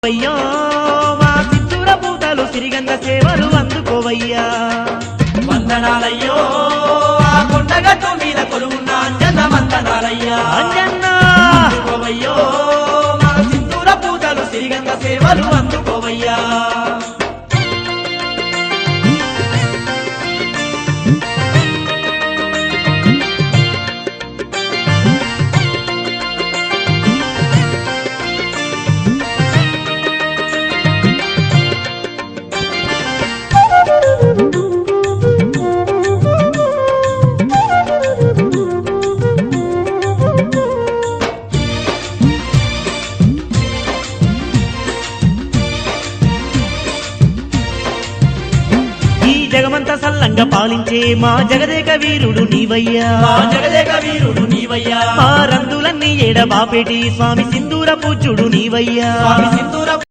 అయ్యో మా సింధూర పూతలు సిరిగంగ సేవలు అందుకోవయ్యా. వందనాలయ్యో ఆ కొండగట్టు మీద కొలువున్న అంజన్న వందనాలయ్యా. అంజన్నా అందుకోవయ్యో మా సింధూర పూతలు సిరిగంగ సేవలు అందుకోవయ్యా. జగమంత సల్లంగా పాలించే మా జగదేక వీరుడు నీవయ్యా. మా జగదేక వీరుడు నీవయ్యా. మా రందులన్నీ ఏడబాపేటి స్వామి సింధూర పూజ్యుడు నీవయ్యా. స్వామి సింధూర